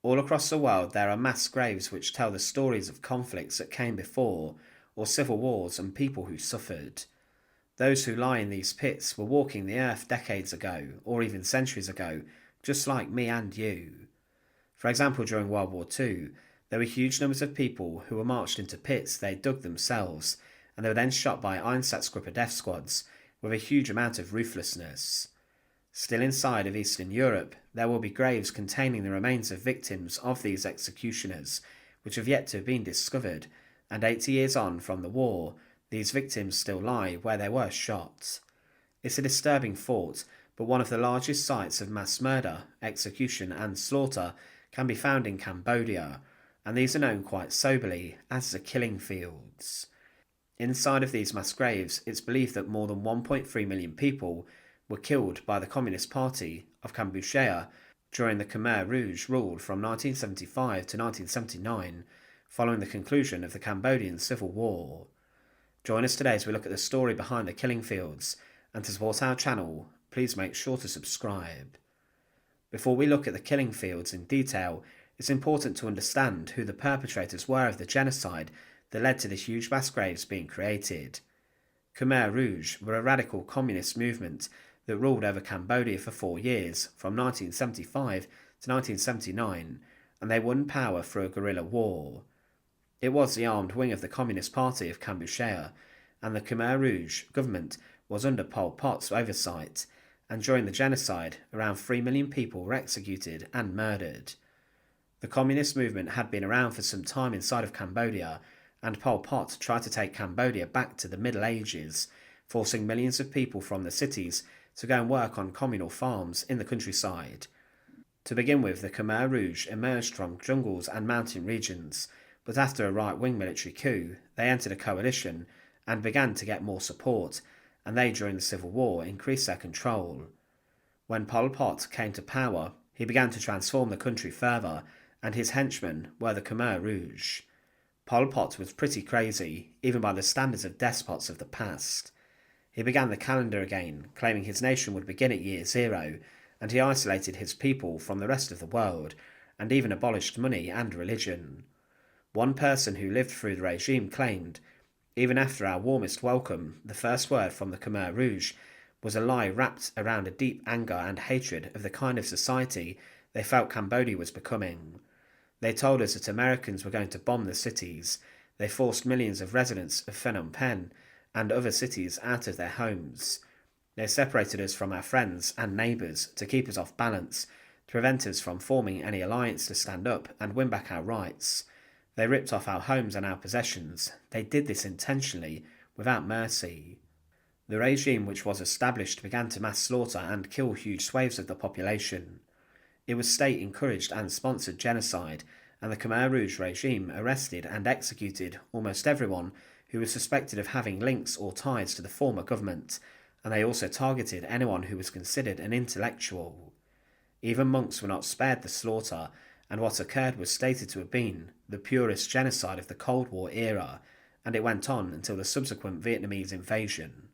All across the world there are mass graves which tell the stories of conflicts that came before, or civil wars and people who suffered. Those who lie in these pits were walking the earth decades ago, or even centuries ago, just like me and you. For example, during World War II, there were huge numbers of people who were marched into pits they dug themselves, and they were then shot by Einsatzgruppe death squads with a huge amount of ruthlessness. Still inside of Eastern Europe, there will be graves containing the remains of victims of these executioners, which have yet to have been discovered, and 80 years on from the war, these victims still lie where they were shot. It's a disturbing thought, but one of the largest sites of mass murder, execution and slaughter can be found in Cambodia, and these are known quite soberly as the killing fields. Inside of these mass graves, it's believed that more than 1.3 million people were killed by the Communist Party of Cambodia during the Khmer Rouge rule from 1975 to 1979, following the conclusion of the Cambodian Civil War. Join us today as we look at the story behind the killing fields, and to support our channel, please make sure to subscribe. Before we look at the killing fields in detail, it's important to understand who the perpetrators were of the genocide that led to the huge mass graves being created. Khmer Rouge were a radical communist movement that ruled over Cambodia for 4 years, from 1975 to 1979, and they won power through a guerrilla war. It was the armed wing of the Communist Party of Cambodia, and the Khmer Rouge government was under Pol Pot's oversight, and during the genocide, around 3 million people were executed and murdered. The communist movement had been around for some time inside of Cambodia, and Pol Pot tried to take Cambodia back to the Middle Ages, forcing millions of people from the cities to go and work on communal farms in the countryside. To begin with, the Khmer Rouge emerged from jungles and mountain regions, but after a right-wing military coup, they entered a coalition and began to get more support, and they, during the Civil War, increased their control. When Pol Pot came to power, he began to transform the country further, and his henchmen were the Khmer Rouge. Pol Pot was pretty crazy, even by the standards of despots of the past. He began the calendar again, claiming his nation would begin at year 0, and he isolated his people from the rest of the world, and even abolished money and religion. One person who lived through the regime claimed, "Even after our warmest welcome, the first word from the Khmer Rouge was a lie wrapped around a deep anger and hatred of the kind of society they felt Cambodia was becoming. They told us that Americans were going to bomb the cities. They forced millions of residents of Phnom Penh and other cities out of their homes. They separated us from our friends and neighbours to keep us off balance, to prevent us from forming any alliance to stand up and win back our rights. They ripped off our homes and our possessions. They did this intentionally, without mercy." The regime which was established began to mass slaughter and kill huge swathes of the population. It was state-encouraged and sponsored genocide, and the Khmer Rouge regime arrested and executed almost everyone who was suspected of having links or ties to the former government, and they also targeted anyone who was considered an intellectual. Even monks were not spared the slaughter, and what occurred was stated to have been the purest genocide of the Cold War era, and it went on until the subsequent Vietnamese invasion.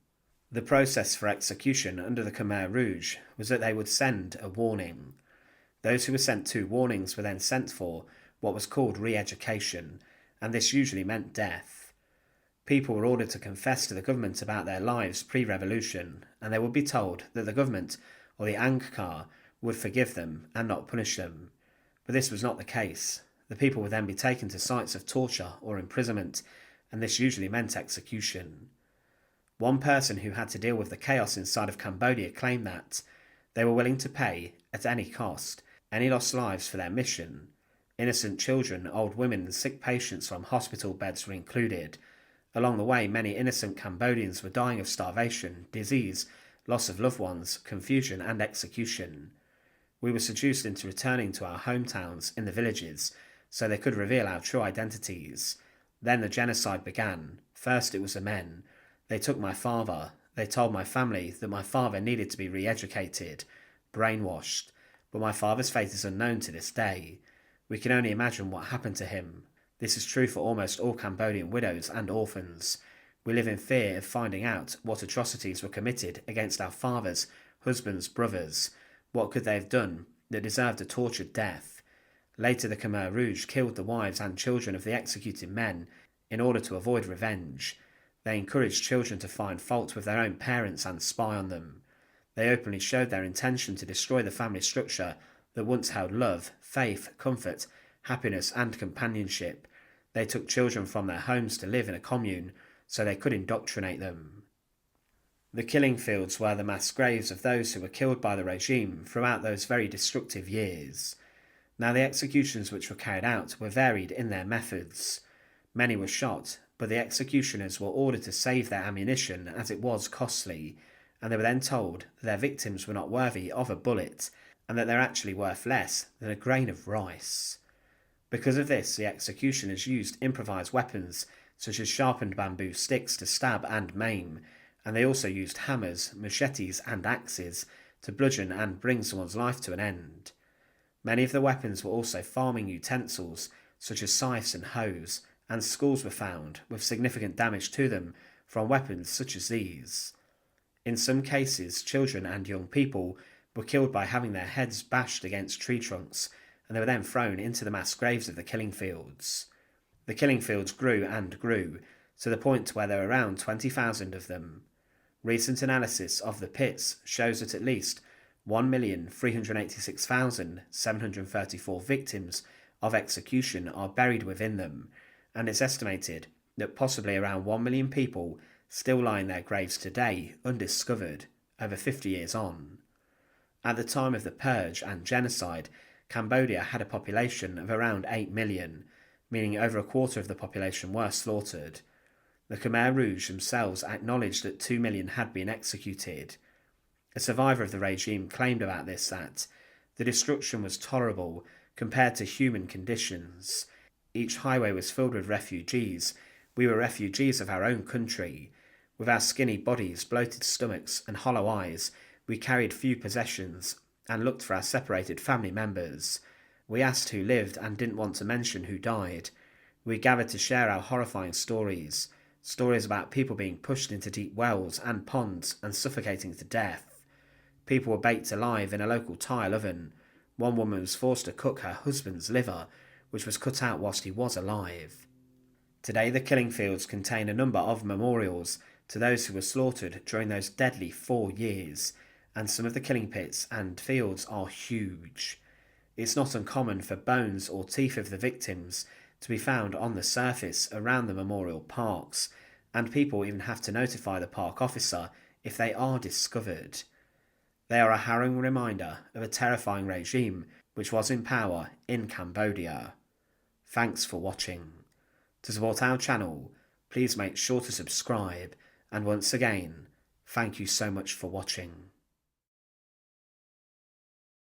The process for execution under the Khmer Rouge was that they would send a warning. Those who were sent 2 warnings were then sent for what was called re-education, and this usually meant death. People were ordered to confess to the government about their lives pre-revolution, and they would be told that the government, or the Angkar, would forgive them and not punish them. But this was not the case. The people would then be taken to sites of torture or imprisonment, and this usually meant execution. One person who had to deal with the chaos inside of Cambodia claimed that they were willing to pay, at any cost, any lost lives for their mission. Innocent children, old women and sick patients from hospital beds were included. Along the way, many innocent Cambodians were dying of starvation, disease, loss of loved ones, confusion and execution. We were seduced into returning to our hometowns in the villages so they could reveal our true identities. Then the genocide began. First it was the men. They took my father. They told my family that my father needed to be re-educated, brainwashed, but my father's fate is unknown to this day. We can only imagine what happened to him. This is true for almost all Cambodian widows and orphans. We live in fear of finding out what atrocities were committed against our fathers, husbands, brothers. What could they have done that deserved a tortured death? Later, the Khmer Rouge killed the wives and children of the executed men in order to avoid revenge. They encouraged children to find fault with their own parents and spy on them. They openly showed their intention to destroy the family structure that once held love, faith, comfort, happiness and companionship. They took children from their homes to live in a commune so they could indoctrinate them. The killing fields were the mass graves of those who were killed by the regime throughout those very destructive years. Now, the executions which were carried out were varied in their methods. Many were shot, but the executioners were ordered to save their ammunition as it was costly, and they were then told that their victims were not worthy of a bullet, and that they're actually worth less than a grain of rice. Because of this, the executioners used improvised weapons such as sharpened bamboo sticks to stab and maim, and they also used hammers, machetes and axes to bludgeon and bring someone's life to an end. Many of the weapons were also farming utensils such as scythes and hoes, and skulls were found with significant damage to them from weapons such as these. In some cases, children and young people were killed by having their heads bashed against tree trunks, and they were then thrown into the mass graves of the killing fields. The killing fields grew and grew, to the point where there were around 20,000 of them. Recent analysis of the pits shows that at least 1,386,734 victims of execution are buried within them, and it's estimated that possibly around 1 million people still lie in their graves today undiscovered over 50 years on. At the time of the purge and genocide, Cambodia had a population of around 8 million, meaning over a quarter of the population were slaughtered. The Khmer Rouge themselves acknowledged that 2 million had been executed. A survivor of the regime claimed about this that the destruction was tolerable compared to human conditions. Each highway was filled with refugees. We were refugees of our own country. With our skinny bodies, bloated stomachs and hollow eyes, we carried few possessions and looked for our separated family members. We asked who lived and didn't want to mention who died. We gathered to share our horrifying stories about people being pushed into deep wells and ponds and suffocating to death. People were baked alive in a local tile oven. One woman was forced to cook her husband's liver, which was cut out whilst he was alive. Today, the killing fields contain a number of memorials to those who were slaughtered during those deadly 4 years, and some of the killing pits and fields are huge. It's not uncommon for bones or teeth of the victims to be found on the surface around the memorial parks, and people even have to notify the park officer if they are discovered. They are a harrowing reminder of a terrifying regime which was in power in Cambodia. Thanks for watching. To support our channel, please make sure to subscribe, and once again, thank you so much for watching.